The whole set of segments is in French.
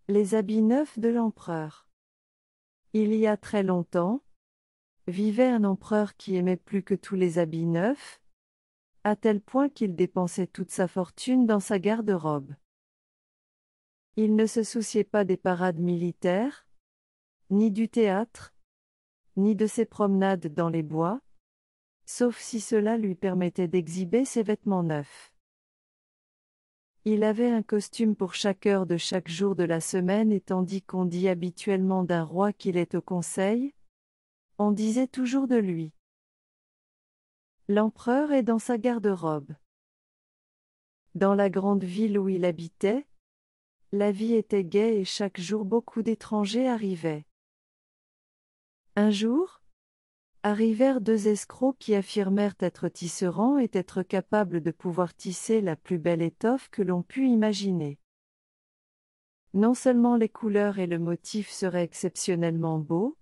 Les habits neufs de l'empereur. Il y a très longtemps, vivait un empereur qui aimait plus que tous les habits neufs, à tel point qu'il dépensait toute sa fortune dans sa garde-robe. Il ne se souciait pas des parades militaires, ni du théâtre, ni de ses promenades dans les bois, sauf si cela lui permettait d'exhiber ses vêtements neufs. Il avait un costume pour chaque heure de chaque jour de la semaine et tandis qu'on dit habituellement d'un roi qu'il est au conseil, on disait toujours de lui: l'empereur est dans sa garde-robe. Dans la grande ville où il habitait, la vie était gaie et chaque jour beaucoup d'étrangers arrivaient. Un jour, arrivèrent deux escrocs qui affirmèrent être tisserands et être capables de pouvoir tisser la plus belle étoffe que l'on pût imaginer. Non seulement les couleurs et le motif seraient exceptionnellement beaux,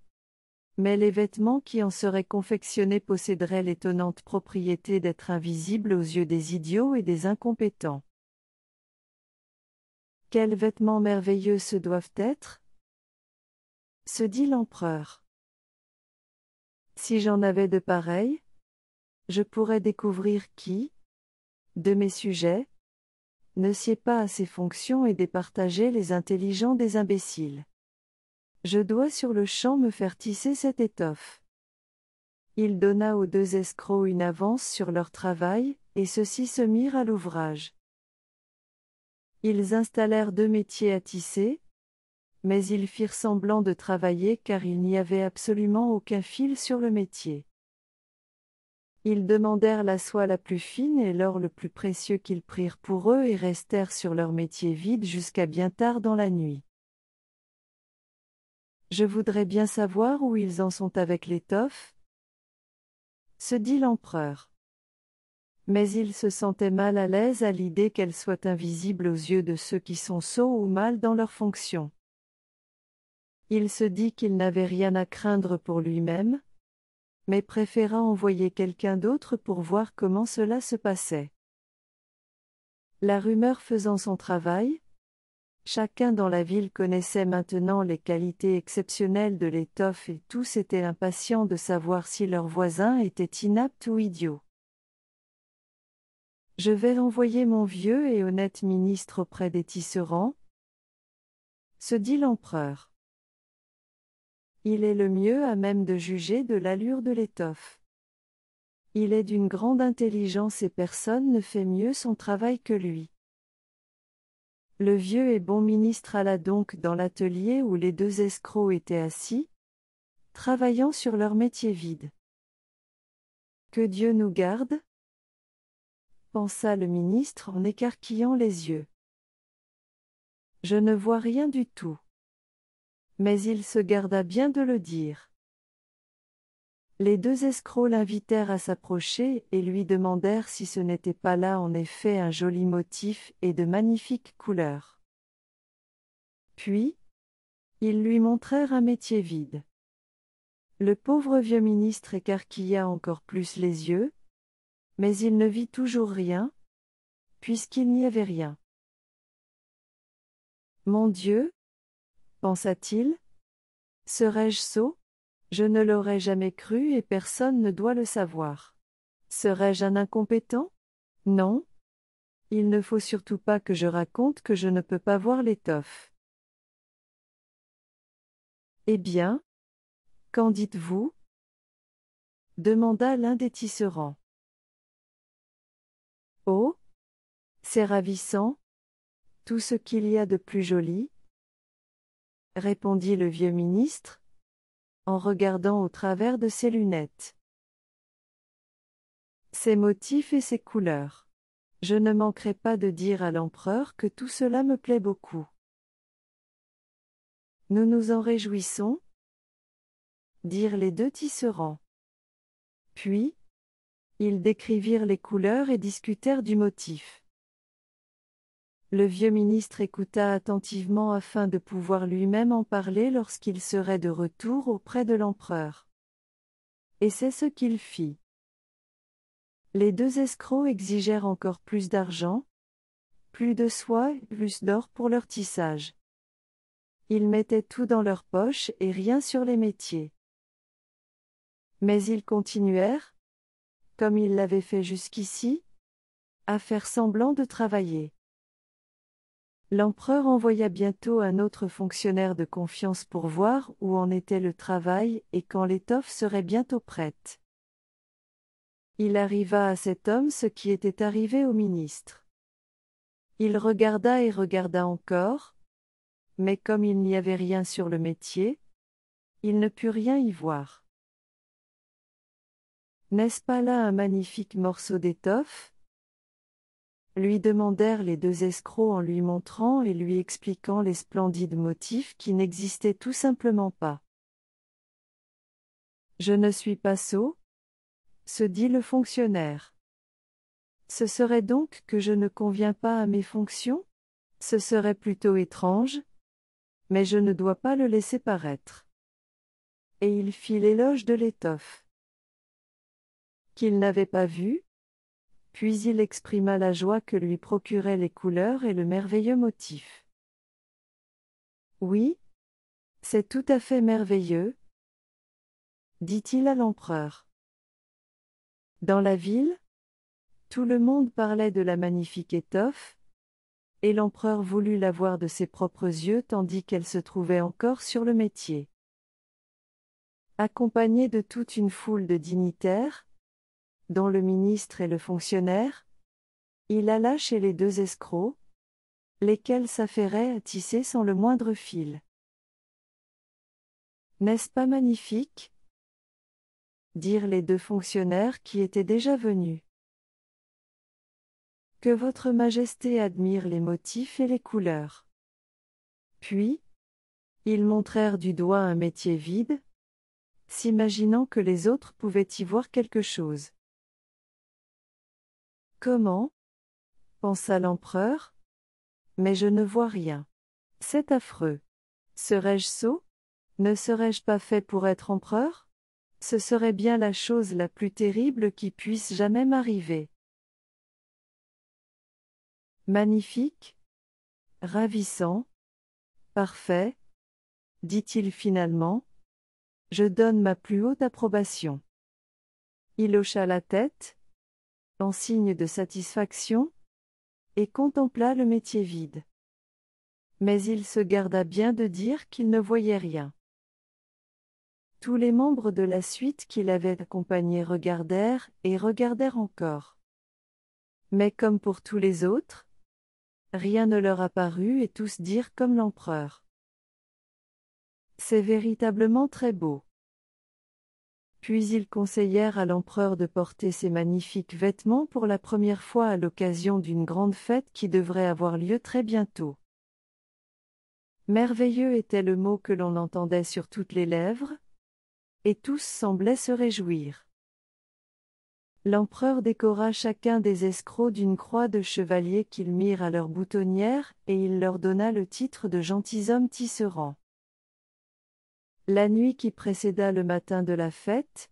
mais les vêtements qui en seraient confectionnés posséderaient l'étonnante propriété d'être invisibles aux yeux des idiots et des incompétents. Quels vêtements merveilleux ce doivent être? Se dit l'empereur. Si j'en avais de pareils, je pourrais découvrir qui, de mes sujets, ne sied pas à ses fonctions et départager les intelligents des imbéciles. Je dois sur le champ me faire tisser cette étoffe. Il donna aux deux escrocs une avance sur leur travail, et ceux-ci se mirent à l'ouvrage. Ils installèrent deux métiers à tisser, mais ils firent semblant de travailler car il n'y avait absolument aucun fil sur le métier. Ils demandèrent la soie la plus fine et l'or le plus précieux qu'ils prirent pour eux et restèrent sur leur métier vide jusqu'à bien tard dans la nuit. Je voudrais bien savoir où ils en sont avec l'étoffe, se dit l'empereur. Mais il se sentait mal à l'aise à l'idée qu'elle soit invisible aux yeux de ceux qui sont sots ou mal dans leurs fonctions. Il se dit qu'il n'avait rien à craindre pour lui-même, mais préféra envoyer quelqu'un d'autre pour voir comment cela se passait. La rumeur faisant son travail, chacun dans la ville connaissait maintenant les qualités exceptionnelles de l'étoffe et tous étaient impatients de savoir si leurs voisins étaient inaptes ou idiots. Je vais envoyer mon vieux et honnête ministre auprès des tisserands, se dit l'empereur. Il est le mieux à même de juger de l'allure de l'étoffe. Il est d'une grande intelligence et personne ne fait mieux son travail que lui. Le vieux et bon ministre alla donc dans l'atelier où les deux escrocs étaient assis, travaillant sur leur métier vide. Que Dieu nous garde, pensa le ministre en écarquillant les yeux. Je ne vois rien du tout. Mais il se garda bien de le dire. Les deux escrocs l'invitèrent à s'approcher et lui demandèrent si ce n'était pas là en effet un joli motif et de magnifiques couleurs. Puis, ils lui montrèrent un métier vide. Le pauvre vieux ministre écarquilla encore plus les yeux, mais il ne vit toujours rien, puisqu'il n'y avait rien. Mon Dieu, pensa-t-il, serais-je sot? Je ne l'aurais jamais cru et personne ne doit le savoir. Serais-je un incompétent? Non. Il ne faut surtout pas que je raconte que je ne peux pas voir l'étoffe. Eh bien, qu'en dites-vous? Demanda l'un des tisserands. Oh, c'est ravissant, tout ce qu'il y a de plus joli, répondit le vieux ministre, en regardant au travers de ses lunettes. Ses motifs et ses couleurs. Je ne manquerai pas de dire à l'empereur que tout cela me plaît beaucoup. Nous nous en réjouissons, dirent les deux tisserands. Puis, ils décrivirent les couleurs et discutèrent du motif. Le vieux ministre écouta attentivement afin de pouvoir lui-même en parler lorsqu'il serait de retour auprès de l'empereur. Et c'est ce qu'il fit. Les deux escrocs exigèrent encore plus d'argent, plus de soie et plus d'or pour leur tissage. Ils mettaient tout dans leur poche et rien sur les métiers. Mais ils continuèrent, comme ils l'avaient fait jusqu'ici, à faire semblant de travailler. L'empereur envoya bientôt un autre fonctionnaire de confiance pour voir où en était le travail et quand l'étoffe serait bientôt prête. Il arriva à cet homme ce qui était arrivé au ministre. Il regarda et regarda encore, mais comme il n'y avait rien sur le métier, il ne put rien y voir. N'est-ce pas là un magnifique morceau d'étoffe ? Lui demandèrent les deux escrocs en lui montrant et lui expliquant les splendides motifs qui n'existaient tout simplement pas. Je ne suis pas sot, se dit le fonctionnaire. Ce serait donc que je ne conviens pas à mes fonctions ? Ce serait plutôt étrange, mais je ne dois pas le laisser paraître. Et il fit l'éloge de l'étoffe qu'il n'avait pas vue, puis il exprima la joie que lui procuraient les couleurs et le merveilleux motif. Oui, c'est tout à fait merveilleux, dit-il à l'empereur. Dans la ville, tout le monde parlait de la magnifique étoffe, et l'empereur voulut la voir de ses propres yeux tandis qu'elle se trouvait encore sur le métier. Accompagné de toute une foule de dignitaires, dont le ministre et le fonctionnaire, il alla chez les deux escrocs, lesquels s'affairaient à tisser sans le moindre fil. « N'est-ce pas magnifique ? Dirent les deux fonctionnaires qui étaient déjà venus. Que votre Majesté admire les motifs et les couleurs. Puis, ils montrèrent du doigt un métier vide, s'imaginant que les autres pouvaient y voir quelque chose. Comment ? Pensa l'empereur. Mais je ne vois rien. C'est affreux. Serais-je sot ? Ne serais-je pas fait pour être empereur ? Ce serait bien la chose la plus terrible qui puisse jamais m'arriver. Magnifique, ravissant, parfait, dit-il finalement, je donne ma plus haute approbation. Il hocha la tête, en signe de satisfaction, et contempla le métier vide. Mais il se garda bien de dire qu'il ne voyait rien. Tous les membres de la suite qui l'avaient accompagné regardèrent et regardèrent encore. Mais comme pour tous les autres, rien ne leur apparut et tous dirent comme l'empereur. C'est véritablement très beau. Puis ils conseillèrent à l'empereur de porter ces magnifiques vêtements pour la première fois à l'occasion d'une grande fête qui devrait avoir lieu très bientôt. Merveilleux était le mot que l'on entendait sur toutes les lèvres, et tous semblaient se réjouir. L'empereur décora chacun des escrocs d'une croix de chevalier qu'ils mirent à leur boutonnière et il leur donna le titre de gentilshommes tisserands. La nuit qui précéda le matin de la fête,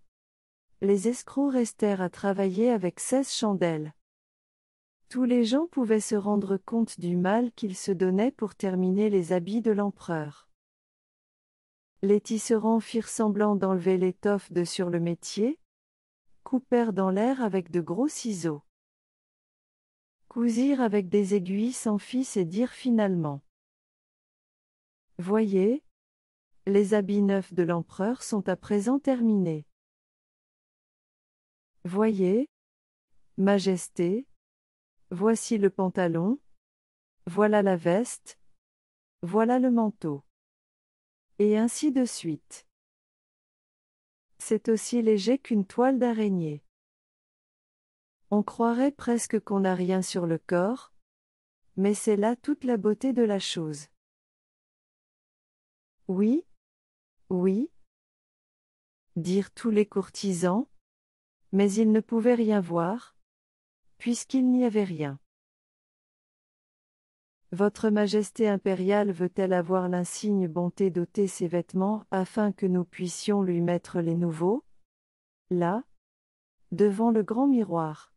les escrocs restèrent à travailler avec 16 chandelles. Tous les gens pouvaient se rendre compte du mal qu'ils se donnaient pour terminer les habits de l'empereur. Les tisserands firent semblant d'enlever l'étoffe de sur le métier, coupèrent dans l'air avec de gros ciseaux. Cousirent avec des aiguilles sans fils et dirent finalement. Voyez, les habits neufs de l'empereur sont à présent terminés. Voyez, Majesté, voici le pantalon, voilà la veste, voilà le manteau. Et ainsi de suite. C'est aussi léger qu'une toile d'araignée. On croirait presque qu'on n'a rien sur le corps, mais c'est là toute la beauté de la chose. Oui, oui, dirent tous les courtisans, mais ils ne pouvaient rien voir, puisqu'il n'y avait rien. Votre Majesté impériale veut-elle avoir l'insigne bonté d'ôter ses vêtements afin que nous puissions lui mettre les nouveaux, là, devant le grand miroir.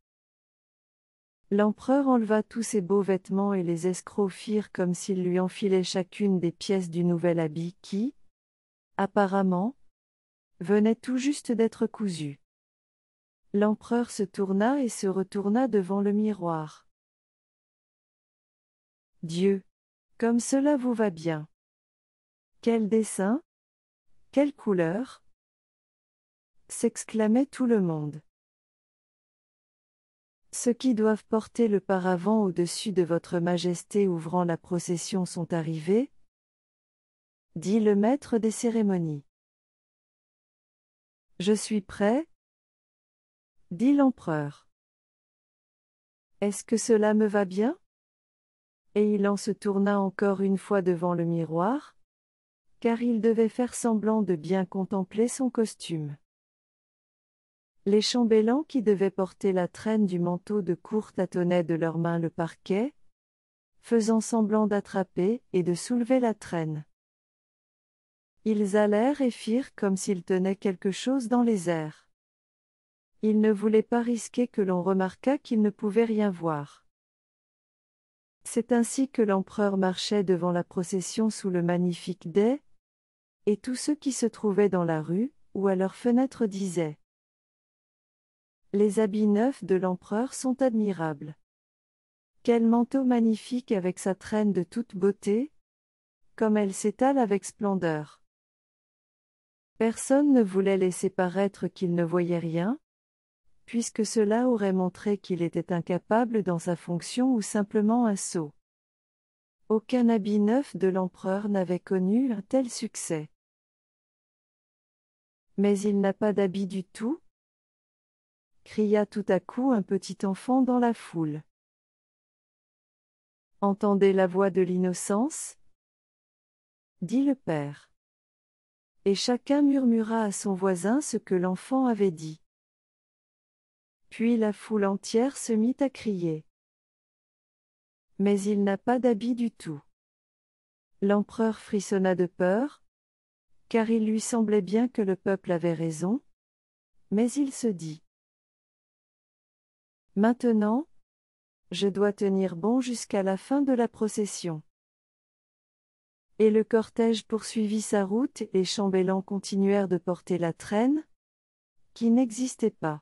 L'empereur enleva tous ses beaux vêtements et les escrocs firent comme s'ils lui enfilaient chacune des pièces du nouvel habit qui, apparemment, venait tout juste d'être cousu. L'empereur se tourna et se retourna devant le miroir. Dieu! Comme cela vous va bien! Quel dessin! Quelle couleur! S'exclamait tout le monde. Ceux qui doivent porter le paravent au-dessus de votre majesté ouvrant la procession sont arrivés, dit le maître des cérémonies. Je suis prêt, dit l'empereur. Est-ce que cela me va bien? Et il en se tourna encore une fois devant le miroir, car il devait faire semblant de bien contempler son costume. Les chambellans qui devaient porter la traîne du manteau de cour tâtonnaient de leurs mains le parquet, faisant semblant d'attraper et de soulever la traîne. Ils allèrent et firent comme s'ils tenaient quelque chose dans les airs. Ils ne voulaient pas risquer que l'on remarquât qu'ils ne pouvaient rien voir. C'est ainsi que l'empereur marchait devant la procession sous le magnifique dais, et tous ceux qui se trouvaient dans la rue, ou à leurs fenêtres disaient: Les habits neufs de l'empereur sont admirables. Quel manteau magnifique avec sa traîne de toute beauté, comme elle s'étale avec splendeur. Personne ne voulait laisser paraître qu'il ne voyait rien, puisque cela aurait montré qu'il était incapable dans sa fonction ou simplement un sot. Aucun habit neuf de l'empereur n'avait connu un tel succès. Mais il n'a pas d'habit du tout? Cria tout à coup un petit enfant dans la foule. Entendez la voix de l'innocence? Dit le père. Et chacun murmura à son voisin ce que l'enfant avait dit. Puis la foule entière se mit à crier. Mais il n'a pas d'habit du tout. L'empereur frissonna de peur, car il lui semblait bien que le peuple avait raison, mais il se dit: Maintenant, je dois tenir bon jusqu'à la fin de la procession. Et le cortège poursuivit sa route et les chambellans continuèrent de porter la traîne, qui n'existait pas.